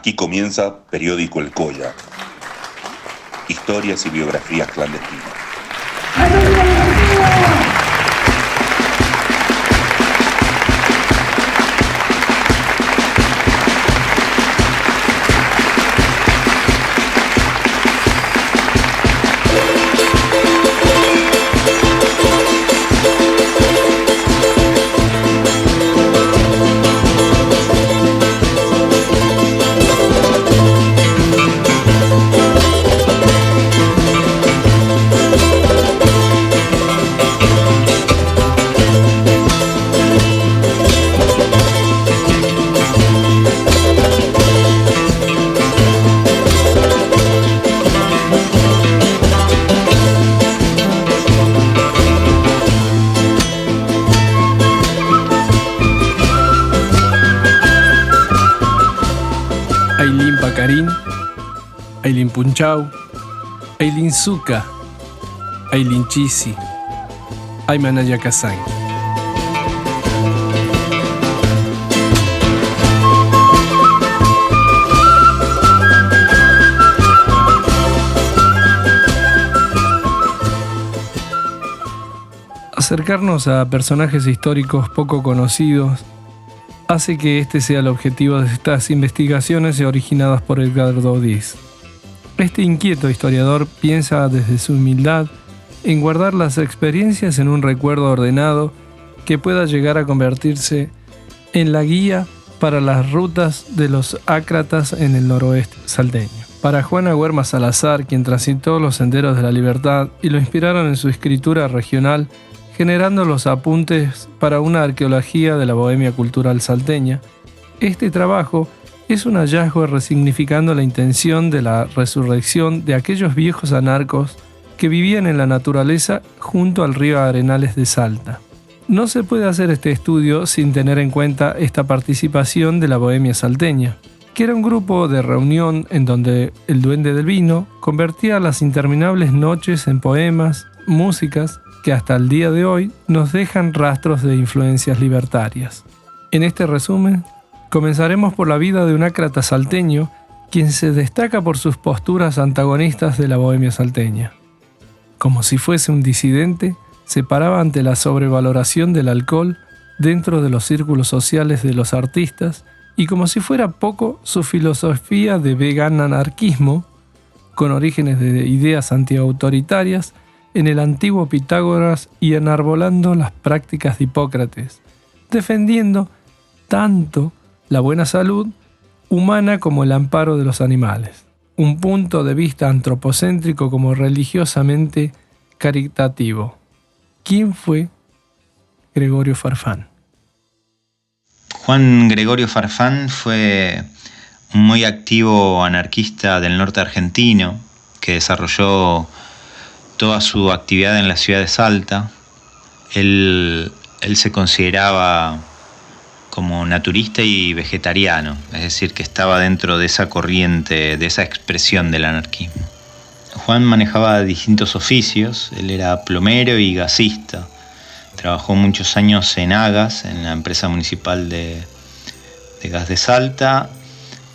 Aquí comienza Periódico El Colla. Historias y biografías clandestinas. Aylin Pacarín, Aylin Punchau, Aylin Zuka, Aylin Chisi, Ayman Ayakasai. Acercarnos a personajes históricos poco conocidos hace que este sea el objetivo de estas investigaciones originadas por Edgardo Diz. Este inquieto historiador piensa desde su humildad en guardar las experiencias en un recuerdo ordenado que pueda llegar a convertirse en la guía para las rutas de los ácratas en el noroeste salteño. Para Juan Agüerma Salazar, quien transitó los senderos de la libertad y lo inspiraron en su escritura regional, generando los apuntes para una arqueología de la bohemia cultural salteña, este trabajo es un hallazgo resignificando la intención de la resurrección de aquellos viejos anarcos que vivían en la naturaleza junto al río Arenales de Salta. No se puede hacer este estudio sin tener en cuenta esta participación de la bohemia salteña, que era un grupo de reunión en donde el duende del vino convertía las interminables noches en poemas, músicas, que hasta el día de hoy nos dejan rastros de influencias libertarias. En este resumen, comenzaremos por la vida de un ácrata salteño, quien se destaca por sus posturas antagonistas de la bohemia salteña. Como si fuese un disidente, se paraba ante la sobrevaloración del alcohol dentro de los círculos sociales de los artistas y como si fuera poco, su filosofía de vegan anarquismo, con orígenes de ideas antiautoritarias, en el antiguo Pitágoras y enarbolando las prácticas de Hipócrates, defendiendo tanto la buena salud humana como el amparo de los animales, un punto de vista antropocéntrico como religiosamente caritativo. ¿Quién fue Gregorio Farfán? Juan Gregorio Farfán fue un muy activo anarquista del norte argentino que desarrolló toda su actividad en la ciudad de Salta. Él se consideraba como naturista y vegetariano, es decir, que estaba dentro de esa corriente, de esa expresión del anarquismo. Juan manejaba distintos oficios, él era plomero y gasista. Trabajó muchos años en Agas, en la empresa municipal de gas de Salta,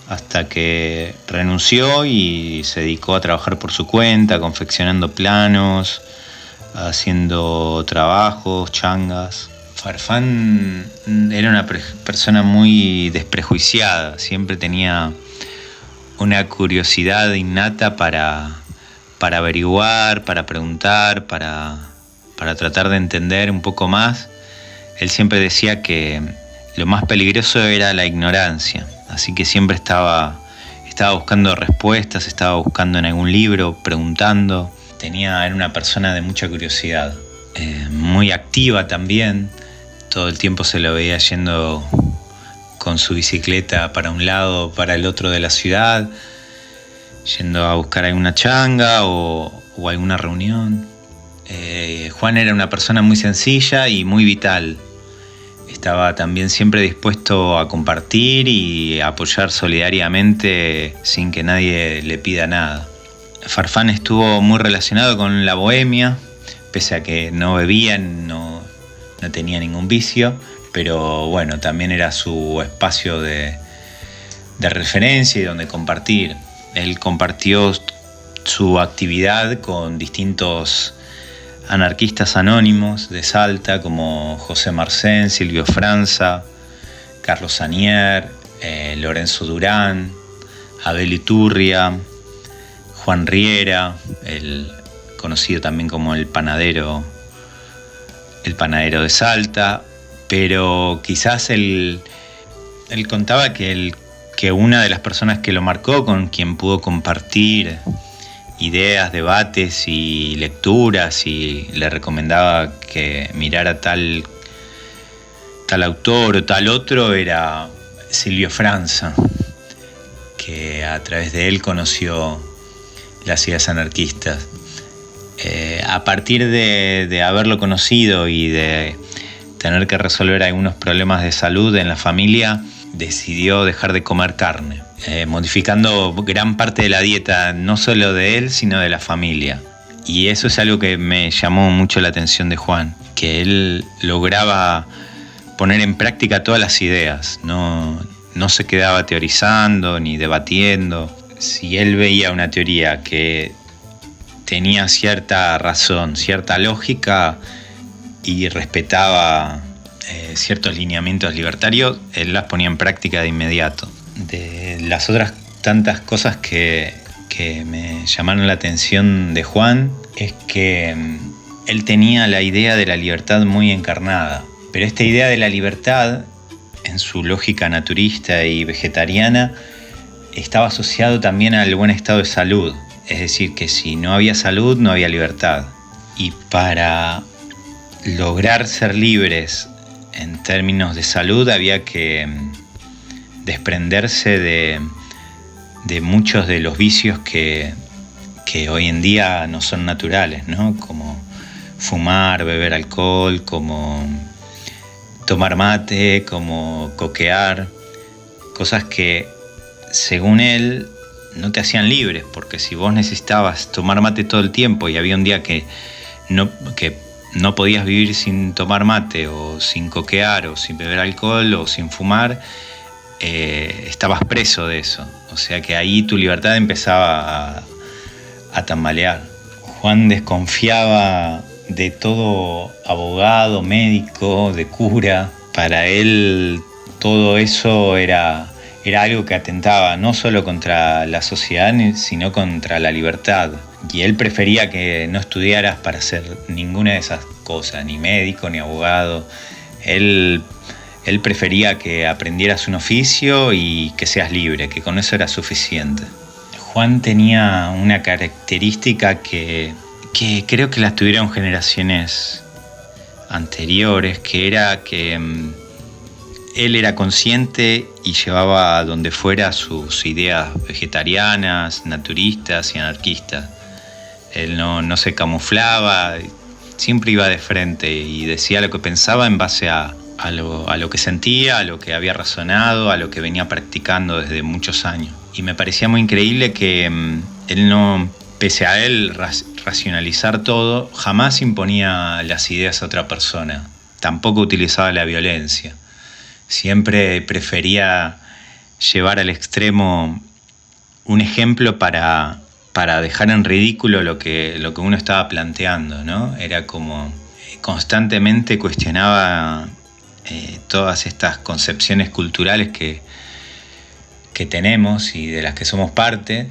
hasta que renunció y se dedicó a trabajar por su cuenta, confeccionando planos, haciendo trabajos, changas. Farfán era una persona muy desprejuiciada, siempre tenía una curiosidad innata para averiguar, para preguntar, para tratar de entender un poco más. Él siempre decía que lo más peligroso era la ignorancia. Así que siempre estaba buscando respuestas, estaba buscando en algún libro, preguntando. Era una persona de mucha curiosidad, muy activa también. Todo el tiempo se lo veía yendo con su bicicleta para un lado, para el otro de la ciudad, yendo a buscar alguna changa o alguna reunión. Juan era una persona muy sencilla y muy vital. Estaba también siempre dispuesto a compartir y a apoyar solidariamente sin que nadie le pida nada. Farfán estuvo muy relacionado con la bohemia, pese a que no bebía, no tenía ningún vicio, pero bueno, también era su espacio de referencia y donde compartir. Él compartió su actividad con distintos anarquistas anónimos de Salta, como José Marcén, Silvio Franza, Carlos Sanier, Lorenzo Durán, Abel Iturria, Juan Riera, el conocido también como el panadero de Salta. Pero quizás él contaba que una de las personas que lo marcó, con quien pudo compartir ideas, debates y lecturas, y le recomendaba que mirara tal autor o tal otro, era Silvio Franza, que a través de él conoció las ideas anarquistas. A partir de haberlo conocido y de tener que resolver algunos problemas de salud en la familia, decidió dejar de comer carne, modificando gran parte de la dieta, no solo de él, sino de la familia. Y eso es algo que me llamó mucho la atención de Juan, que él lograba poner en práctica todas las ideas, no se quedaba teorizando ni debatiendo. Si él veía una teoría que tenía cierta razón, cierta lógica y respetaba ciertos lineamientos libertarios, él las ponía en práctica de inmediato. De las otras tantas cosas que me llamaron la atención de Juan es que él tenía la idea de la libertad muy encarnada, pero esta idea de la libertad, en su lógica naturista y vegetariana, estaba asociado también al buen estado de salud. Es decir, que si no había salud, no había libertad. Y para lograr ser libres en términos de salud había que desprenderse de muchos de los vicios que hoy en día no son naturales, ¿no? Como fumar, beber alcohol, como tomar mate, como coquear, cosas que, según él, no te hacían libres, porque si vos necesitabas tomar mate todo el tiempo y había un día que no podías vivir sin tomar mate o sin coquear o sin beber alcohol o sin fumar, estabas preso de eso. O sea que ahí tu libertad empezaba a tambalear. Juan desconfiaba de todo abogado, médico, de cura. Para él todo eso era algo que atentaba no solo contra la sociedad, sino contra la libertad. Y él prefería que no estudiaras para hacer ninguna de esas cosas, ni médico, ni abogado. Él prefería que aprendieras un oficio y que seas libre, que con eso era suficiente. Juan tenía una característica que creo que las tuvieron generaciones anteriores, que era que él era consciente y llevaba a donde fuera sus ideas vegetarianas, naturistas y anarquistas. Él no se camuflaba, siempre iba de frente y decía lo que pensaba en base a lo que sentía, a lo que había razonado, a lo que venía practicando desde muchos años. Y me parecía muy increíble que él no, pese a él racionalizar todo, jamás imponía las ideas a otra persona. Tampoco utilizaba la violencia. Siempre prefería llevar al extremo un ejemplo para dejar en ridículo lo que uno estaba planteando, ¿no? Era como constantemente cuestionaba todas estas concepciones culturales que tenemos y de las que somos parte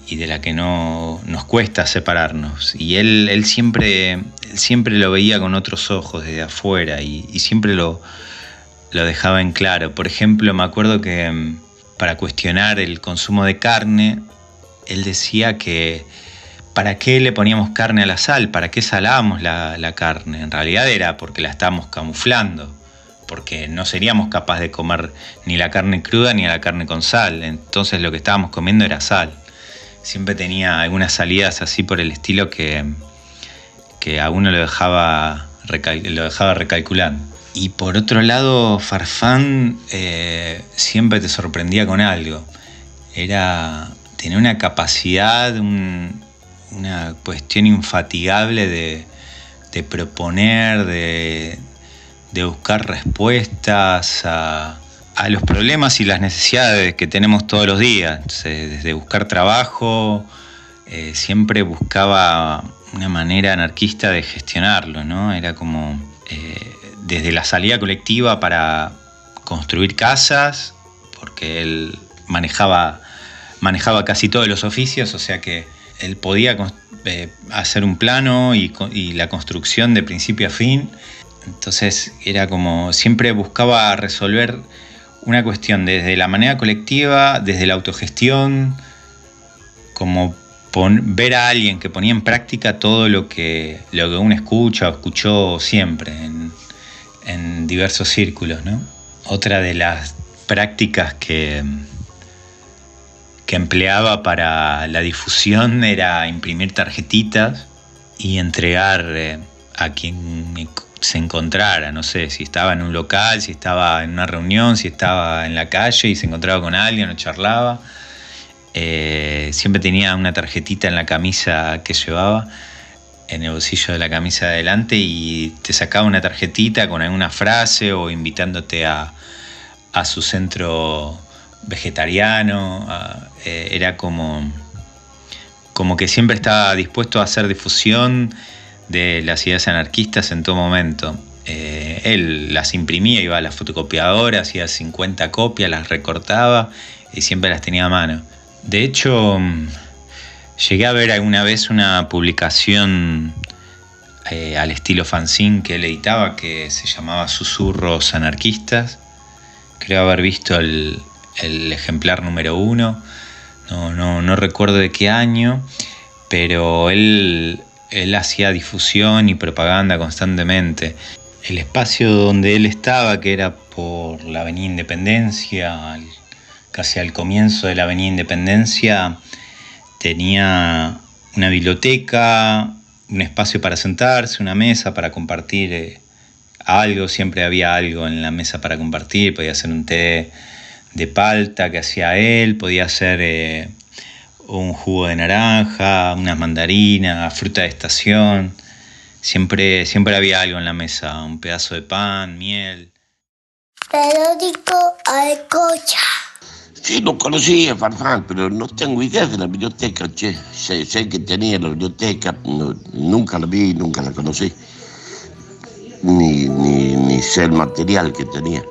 y de las que no nos cuesta separarnos. Y él siempre lo veía con otros ojos desde afuera y siempre lo dejaba en claro. Por ejemplo, me acuerdo que para cuestionar el consumo de carne, él decía que ¿para qué le poníamos carne a la sal? ¿Para qué salábamos la carne? En realidad era porque la estábamos camuflando, porque no seríamos capaces de comer ni la carne cruda ni la carne con sal. Entonces lo que estábamos comiendo era sal. Siempre tenía algunas salidas así por el estilo que a uno lo dejaba recalculando. Y por otro lado, Farfán siempre te sorprendía con algo. Tenía una capacidad, una cuestión infatigable de proponer, de buscar respuestas a a los problemas y las necesidades que tenemos todos los días. Desde buscar trabajo, siempre buscaba una manera anarquista de gestionarlo, ¿no? Era como desde la salida colectiva para construir casas, porque él manejaba casi todos los oficios, o sea que él podía hacer un plano y la construcción de principio a fin. Entonces era como siempre buscaba resolver una cuestión desde la manera colectiva, desde la autogestión, como ver a alguien que ponía en práctica todo lo que uno escucha o escuchó siempre en diversos círculos, ¿no? Otra de las prácticas que empleaba para la difusión era imprimir tarjetitas y entregar a quien se encontrara, no sé, si estaba en un local, si estaba en una reunión, si estaba en la calle y se encontraba con alguien o charlaba. Siempre tenía una tarjetita en la camisa que llevaba, en el bolsillo de la camisa de adelante, y te sacaba una tarjetita con alguna frase o invitándote a su centro vegetariano. Era como que siempre estaba dispuesto a hacer difusión de las ideas anarquistas en todo momento. Él las imprimía, iba a la fotocopiadora, hacía 50 copias, las recortaba y siempre las tenía a mano. De hecho, llegué a ver alguna vez una publicación al estilo fanzine que él editaba, que se llamaba Susurros Anarquistas. Creo haber visto el ejemplar número 1. No recuerdo de qué año, pero él hacía difusión y propaganda constantemente. El espacio donde él estaba, que era por la Avenida Independencia, casi al comienzo de la Avenida Independencia, tenía una biblioteca, un espacio para sentarse, una mesa para compartir algo. Siempre había algo en la mesa para compartir. Podía ser un té de palta que hacía él, podía ser un jugo de naranja, unas mandarinas, fruta de estación. Siempre había algo en la mesa, un pedazo de pan, miel. Periódico Alcocha. Sí, lo conocí a Farfán, pero no tengo idea de la biblioteca, che. Sé que tenía la biblioteca, nunca la vi, nunca la conocí. Ni sé el material que tenía.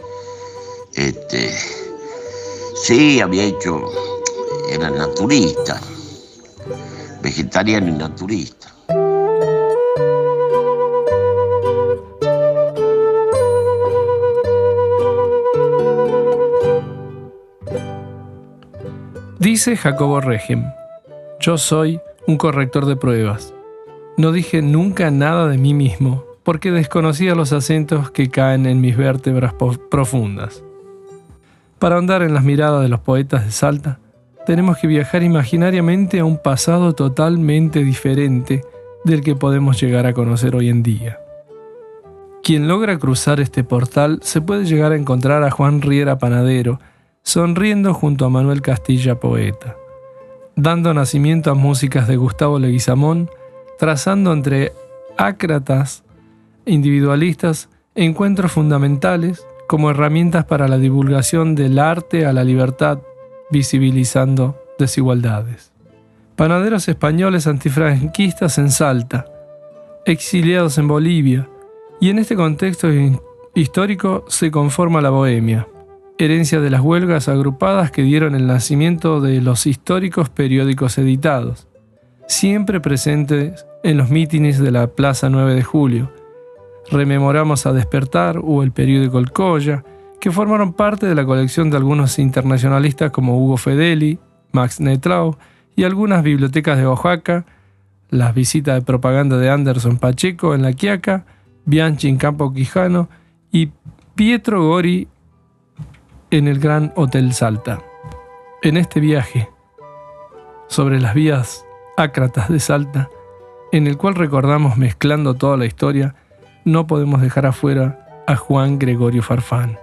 Sí, era naturista, vegetariano y naturista. Dice Jacobo Regem: yo soy un corrector de pruebas. No dije nunca nada de mí mismo, porque desconocía los acentos que caen en mis vértebras profundas. Para ahondar en las miradas de los poetas de Salta, tenemos que viajar imaginariamente a un pasado totalmente diferente del que podemos llegar a conocer hoy en día. Quien logra cruzar este portal se puede llegar a encontrar a Juan Riera Panadero, sonriendo junto a Manuel Castilla Poeta, dando nacimiento a músicas de Gustavo Leguizamón, trazando entre ácratas individualistas encuentros fundamentales como herramientas para la divulgación del arte a la libertad, visibilizando desigualdades. Panaderos españoles antifranquistas en Salta, exiliados en Bolivia, y en este contexto histórico se conforma la bohemia, herencia de las huelgas agrupadas que dieron el nacimiento de los históricos periódicos editados, siempre presentes en los mítines de la Plaza 9 de Julio. Rememoramos a Despertar o el periódico El Colla, que formaron parte de la colección de algunos internacionalistas como Hugo Fedeli, Max Netrao y algunas bibliotecas de Oaxaca, las visitas de propaganda de Anderson Pacheco en La Quiaca, Bianchi en Campo Quijano y Pietro Gori en el Gran Hotel Salta. En este viaje sobre las vías ácratas de Salta, en el cual recordamos mezclando toda la historia, no podemos dejar afuera a Juan Gregorio Farfán.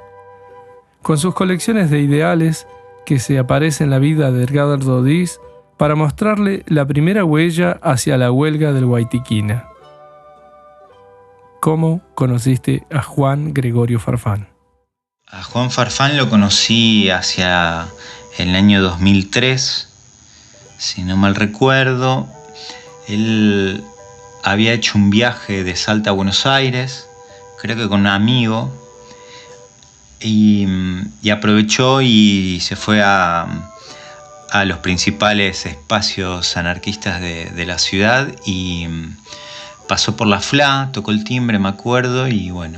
Con sus colecciones de ideales que se aparecen en la vida de Edgardo Díez para mostrarle la primera huella hacia la huelga del Guaitiquina. ¿Cómo conociste a Juan Gregorio Farfán? A Juan Farfán lo conocí hacia el año 2003, si no mal recuerdo. Él había hecho un viaje de Salta a Buenos Aires, creo que con un amigo, y aprovechó y se fue a los principales espacios anarquistas de la ciudad y pasó por la FLA, tocó el timbre, me acuerdo, y bueno,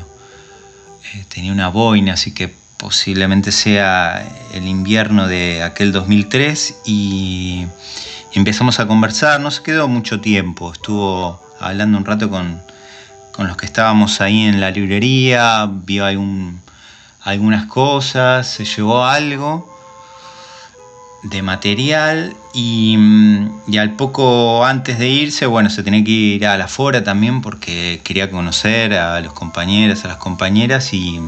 tenía una boina, así que posiblemente sea el invierno de aquel 2003, y empezamos a conversar. No se quedó mucho tiempo, estuvo hablando un rato con los que estábamos ahí en la librería, vio algunas cosas, se llevó algo de material y al poco antes de irse, bueno, se tenía que ir a la Fora también porque quería conocer a los compañeros, a las compañeras, y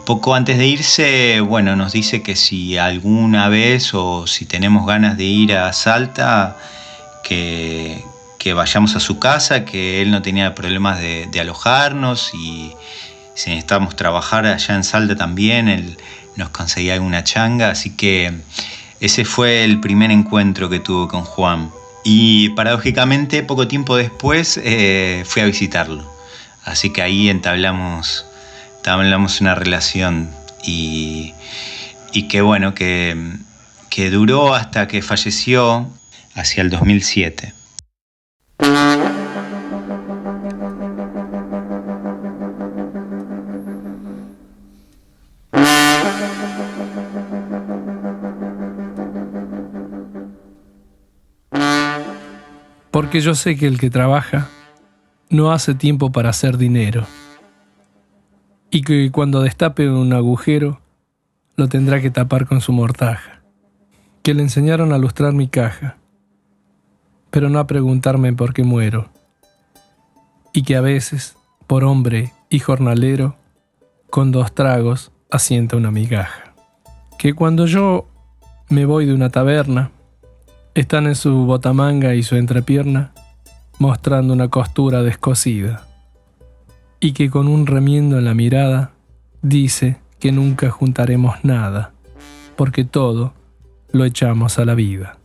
poco antes de irse, bueno, nos dice que si alguna vez o si tenemos ganas de ir a Salta, que vayamos a su casa, que él no tenía problemas de alojarnos, y si necesitábamos trabajar allá en Salta también, él nos conseguía alguna changa. Así que ese fue el primer encuentro que tuve con Juan. Y paradójicamente, poco tiempo después fui a visitarlo. Así que ahí entablamos una relación y que bueno, que duró hasta que falleció hacia el 2007. Porque yo sé que el que trabaja no hace tiempo para hacer dinero, y que cuando destape un agujero lo tendrá que tapar con su mortaja, que le enseñaron a lustrar mi caja, pero no a preguntarme por qué muero, y que a veces, por hombre y jornalero, con 2 tragos asienta una migaja. Que cuando yo me voy de una taberna, están en su botamanga y su entrepierna mostrando una costura descosida, y que con un remiendo en la mirada dice que nunca juntaremos nada, porque todo lo echamos a la vida.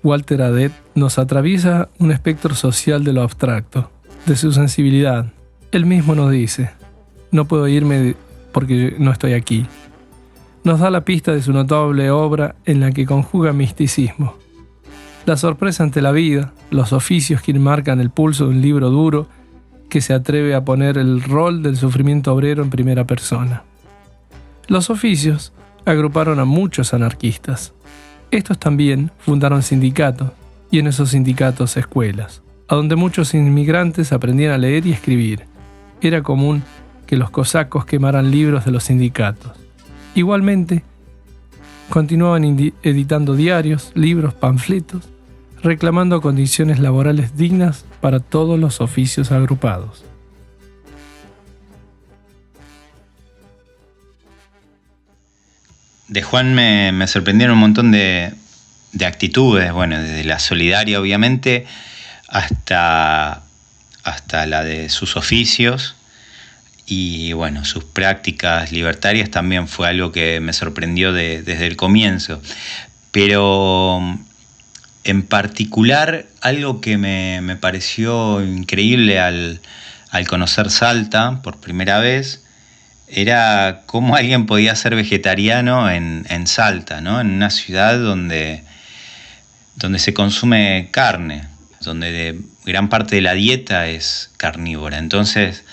Walter Adet nos atraviesa un espectro social de lo abstracto, de su sensibilidad. Él mismo nos dice: no puedo irme porque no estoy aquí. Nos da la pista de su notable obra en la que conjuga misticismo, la sorpresa ante la vida, los oficios que marcan el pulso de un libro duro que se atreve a poner el rol del sufrimiento obrero en primera persona. Los oficios agruparon a muchos anarquistas. Estos también fundaron sindicatos, y en esos sindicatos escuelas, a donde muchos inmigrantes aprendían a leer y escribir. Era común que los cosacos quemaran libros de los sindicatos. Igualmente, continuaban editando diarios, libros, panfletos, reclamando condiciones laborales dignas para todos los oficios agrupados. De Juan me sorprendieron un montón de actitudes, bueno, desde la solidaria obviamente hasta la de sus oficios, y bueno, sus prácticas libertarias también fue algo que me sorprendió desde el comienzo. Pero en particular, algo que me pareció increíble al conocer Salta por primera vez era cómo alguien podía ser vegetariano en Salta, ¿no? En una ciudad donde se consume carne, donde gran parte de la dieta es carnívora. Entonces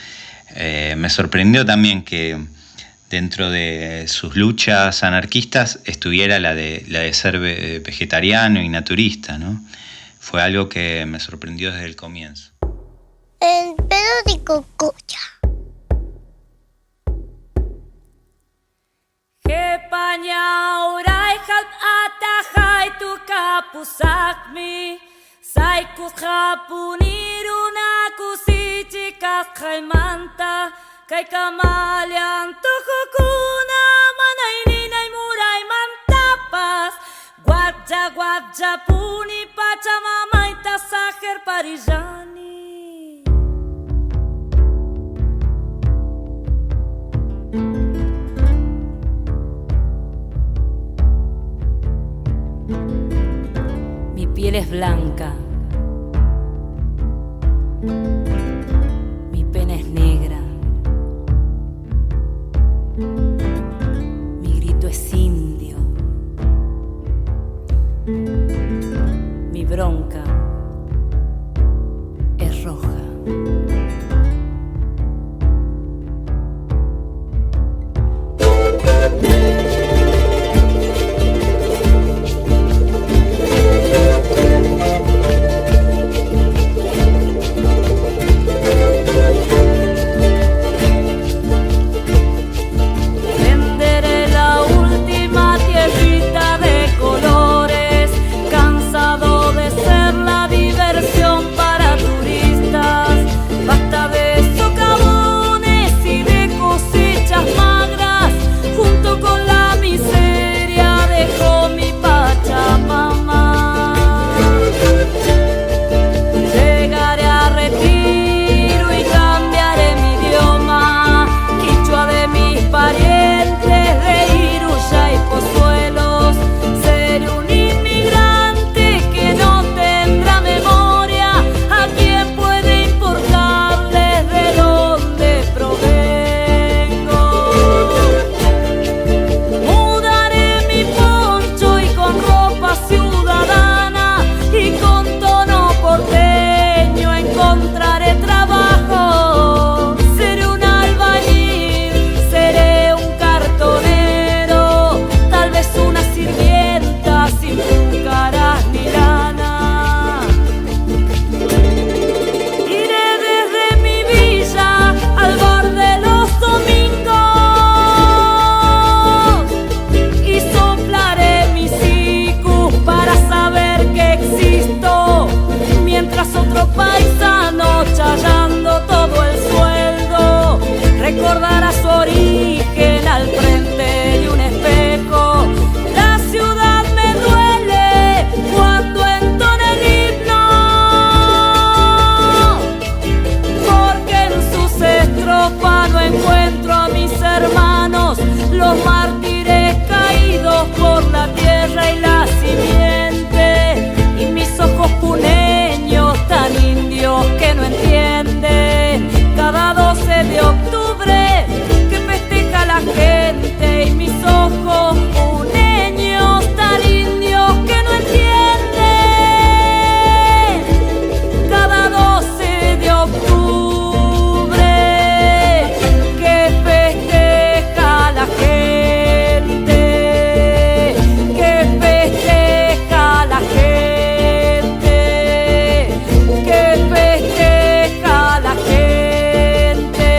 me sorprendió también que dentro de sus luchas anarquistas estuviera la de ser vegetariano y naturista, ¿no? Fue algo que me sorprendió desde el comienzo. El periódico Cocha. Kay kamalian tukukuna manaininay muray mantapas Guadja puni pachamamaita saher parijani piel es blanca, mi pena es negra, mi grito es indio, mi bronca es roja. Venderé la última tierrita de colores, cansado de ser la diversión para turistas. Basta de socavones y de cosechas magras, junto con la miseria dejó mi Pachamama. Llegaré a Retiro y cambiaré mi idioma, quichua de mis parientes de Iruya y Pozuelos. Seré un inmigrante que no tendrá memoria, a quien puede importarles de dónde provengo. Mudaré mi poncho y con ropa ciudadana y con tono porteño encontraré trabajo. Seré un albañil, seré un cartonero, tal vez una sirvienta sin caras ni lana. Iré desde mi villa al bar de los domingos y soplaré mis icus para saber que existo, mientras otro paisano chayando todo el sueldo recordará su origen al frente de un espejo. La ciudad me duele cuando entona el himno, porque en sus estrofas no encuentro a mis hermanos, los mártires caídos por la tierra y la simiente, y mis ojos puneños tan indios que no entienden. Cada 12 de octubre que festeja la gente, y mis ojos puneños tan indios que no entienden. Cada 12 de octubre que festeja la gente, que festeja la gente, que festeja la gente.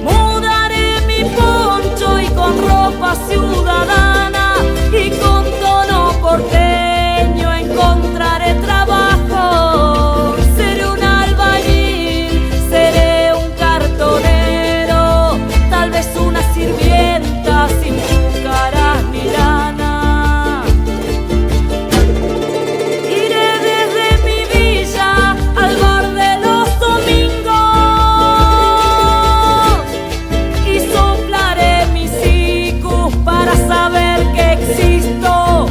Mudaré mi poncho y con ropa ciudadana y con tono porteño encontraré trabajo. Seré un albañil, seré un cartonero, tal vez una sirvienta sin caras ni lana. Iré desde mi villa al bar de los domingos y soplaré mis icus para saber que existo,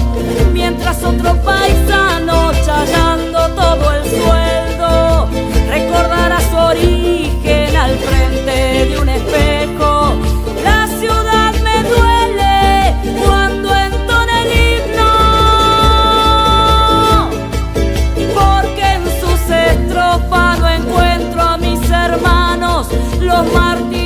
mientras otro paisano chayando todo el sueldo recordará su origen al frente de un espejo. La ciudad me duele cuando entona el himno, porque en sus estrofas no encuentro a mis hermanos, los mártires